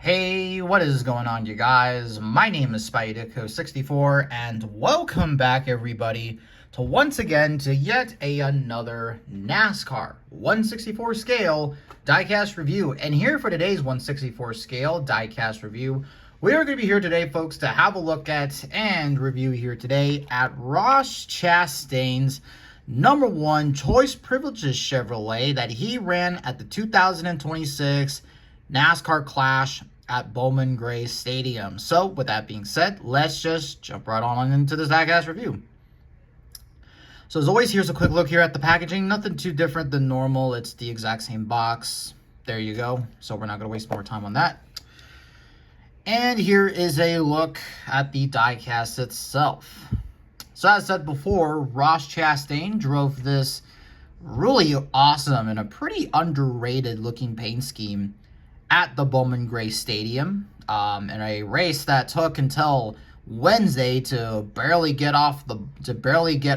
Hey, what is going on, you guys? My name is Spideydico64, and welcome back, everybody, to once again to yet another NASCAR 164 scale diecast review. And here for today's 164 scale diecast review, we are going to be here today, folks, to have a look at and review here today at Ross Chastain's #1 Choice Privileges Chevrolet that he ran at the 2026 NASCAR Clash at Bowman Gray Stadium. So, with that being said, let's just jump right on into this diecast review. So, as always, here's a quick look here at the packaging. Nothing too different than normal. It's the exact same box. There you go. So, we're not going to waste more time on that. And here is a look at the diecast itself. So, as I said before, Ross Chastain drove this really awesome and a pretty underrated looking paint scheme at the Bowman Gray Stadium in a race that took until Wednesday to barely get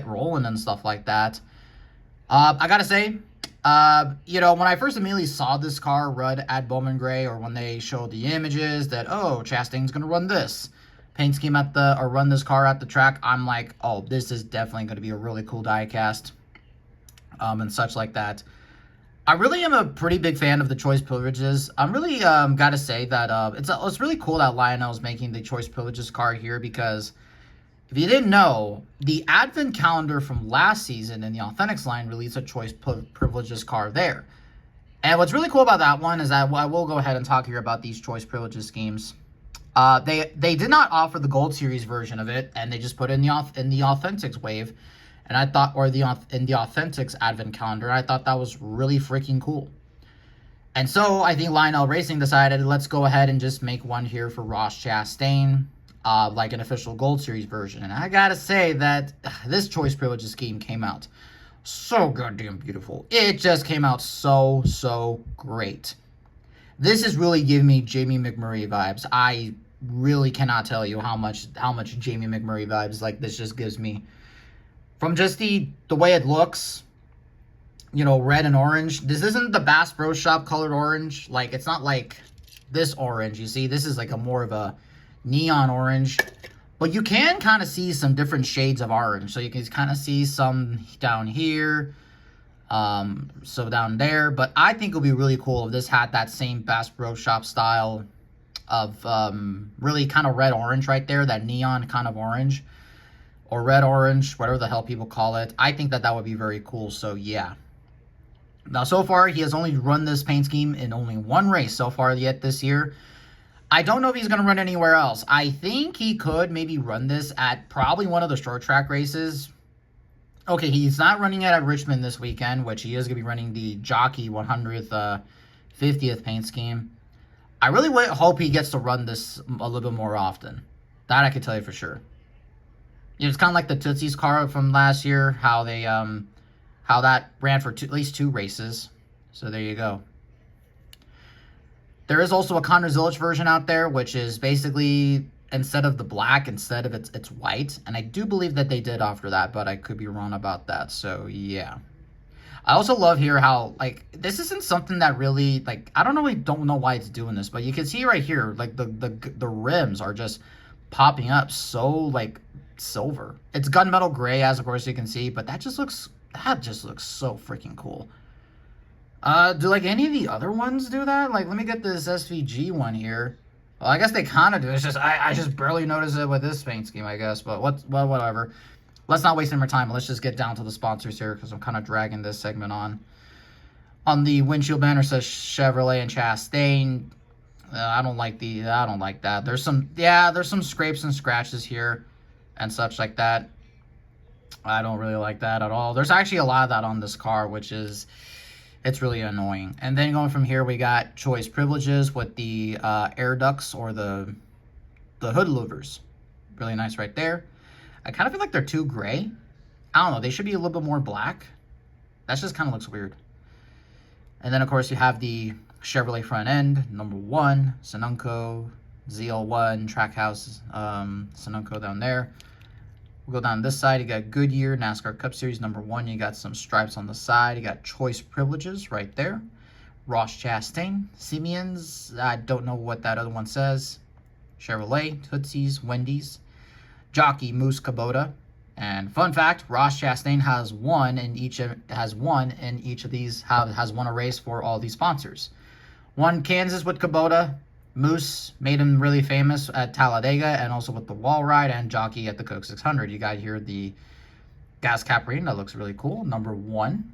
rolling and stuff like that. I gotta say, when I first immediately saw this car run at Bowman Gray, or when they showed the images that, oh, Chastain's gonna run this paint scheme run this car at the track, I'm like, oh, this is definitely gonna be a really cool diecast, and such like that. I really am a pretty big fan of the choice privileges. I'm really gotta say that it's really cool that Lionel's making the choice privileges car here, because if you didn't know, the advent calendar from last season in the Authentics line released a choice privileges car there. And what's really cool about that one is that I will go ahead and talk here about these choice privileges schemes. They did not offer the Gold Series version of it, and they just put it in the Authentics wave. And I thought, in the Authentics Advent Calendar, I thought that was really freaking cool. And so I think Lionel Racing decided, let's go ahead and just make one here for Ross Chastain, like an official Gold Series version. And I gotta say that this choice privileges scheme came out so goddamn beautiful. It just came out so great. This is really giving me Jamie McMurray vibes. I really cannot tell you how much Jamie McMurray vibes like this just gives me. From just the way it looks, red and orange. This isn't the Bass Pro Shop colored orange. Like, it's not like this orange, you see. This is like more of a neon orange. But you can kind of see some different shades of orange. So you can kind of see some down here. So down there. But I think it would be really cool if this had that same Bass Pro Shop style of really kind of red-orange right there. That neon kind of orange. Or red-orange, whatever the hell people call it. I think that would be very cool, so yeah. Now, so far, he has only run this paint scheme in only one race so far yet this year. I don't know if he's going to run anywhere else. I think he could maybe run this at probably one of the short track races. Okay, he's not running it at Richmond this weekend, which he is going to be running the Jockey 100th, 50th paint scheme. I really hope he gets to run this a little bit more often. That I can tell you for sure. It's kind of like the Tootsie's car from last year, how that ran for at least 2 races. So there you go. There is also a Conor Zilic version out there, which is basically, instead of the black, it's white. And I do believe that they did offer that, but I could be wrong about that. So yeah. I also love here how, like, this isn't something that really, like, I don't know why it's doing this, but you can see right here, like, the rims are just popping up so, like, silver. It's gunmetal gray, as of course you can see, but that just looks so freaking cool. Do like any of the other ones do that? Like, let me get this SVG one here. Well, I guess they kind of do. It's just I just barely noticed it with this paint scheme, I guess. But whatever. Let's not waste any more time. Let's just get down to the sponsors here, because I'm kind of dragging this segment on. On the windshield banner says Chevrolet and Chastain. I don't like that. There's some scrapes and scratches here and such like that. I don't really like that at all. There's actually a lot of that on this car, it's really annoying. And then going from here, we got choice privileges with the air ducts or the hood louvers. Really nice right there. I kind of feel like they're too gray. I don't know. They should be a little bit more black. That just kind of looks weird. And then, of course, you have the Chevrolet front end, #1, Sonunco, ZL1, Trackhouse, Sonunco down there. We'll go down this side. You got Goodyear, NASCAR Cup Series #1. You got some stripes on the side. You got choice privileges right there. Ross Chastain, Simeons, I don't know what that other one says, Chevrolet, Tootsie's, Wendy's, Jockey Moose Kubota, and fun fact, Ross Chastain has won in each of these, has won a race for all these sponsors. Won Kansas with Kubota, Moose made him really famous at Talladega and also with the wall ride, and Jockey at the Coke 600. You got here the gas cap rating, that looks really cool. Number 1.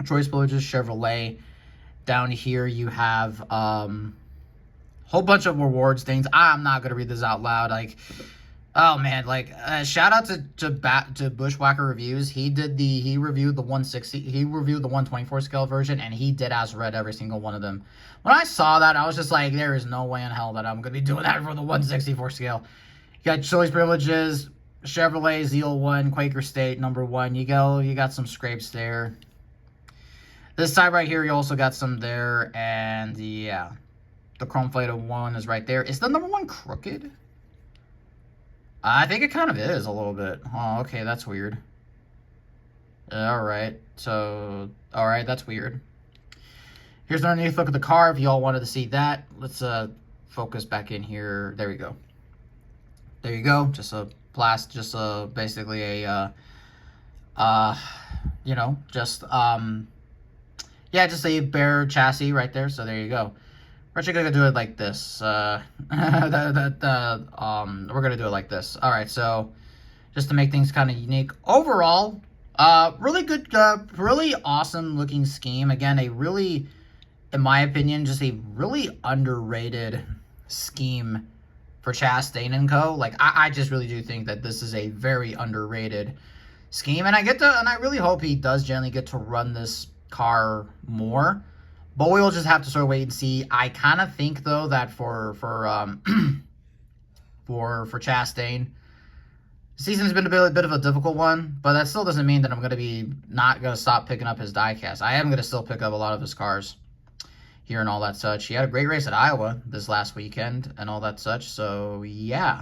Choice Villages Chevrolet. Down here you have whole bunch of rewards things. I'm not gonna read this out loud. Like, oh man, like shout out to Bushwhacker Reviews. He reviewed the 160, he reviewed the 124 scale version, and he did as read every single one of them. When I saw that, I was just like, there is no way in hell that I'm gonna be doing that for the 164 scale. You got Choice Privileges, Chevrolet Zeal 1, Quaker State number 1. You got some scrapes there. This side right here, you also got some there, and yeah, the chrome plated one is right there. Is the number 1 crooked? I think it kind of is a little bit. Oh, okay, that's weird. Alright, so, alright, that's weird. Here's an underneath look at the car if y'all wanted to see that. Let's focus back in here. There we go. There you go. Just a basically a, you know, yeah, just a bare chassis right there. So there you go. We're actually gonna do it like this. We're gonna do it like this. All right, so just to make things kind of unique. Overall, really good, really awesome looking scheme. Again, a really, in my opinion, just a really underrated scheme for Chastain & Co. Like, I just really do think that this is a very underrated scheme, and I really hope he does generally get to run this car more, but we'll just have to sort of wait and see. I kind of think though that for Chastain, the season's been a bit of a difficult one, but that still doesn't mean that I'm going to be not going to stop picking up his diecast. I am going to still pick up a lot of his cars here and all that such. He had a great race at Iowa this last weekend and all that such, so yeah.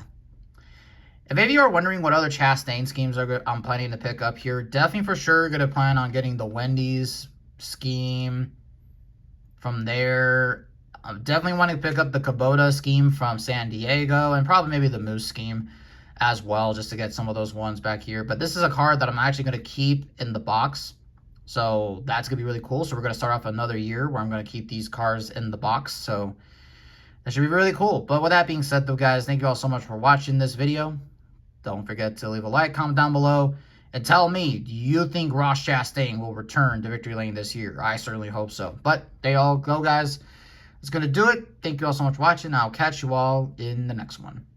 If any of you are wondering what other Chastain schemes I'm planning to pick up here, definitely for sure going to plan on getting the Wendy's scheme from there. I'm definitely wanting to pick up the Kubota scheme from San Diego, and probably maybe the Moose scheme as well, just to get some of those ones back here. But this is a card that I'm actually going to keep in the box, so that's going to be really cool. So we're going to start off another year where I'm going to keep these cars in the box, so that should be really cool. But with that being said though, guys, thank you all so much for watching this video. Don't forget to leave a like, comment down below, and tell me, do you think Ross Chastain will return to victory lane this year? I certainly hope so. But there you all go, guys. That's going to do it. Thank you all so much for watching. I'll catch you all in the next one.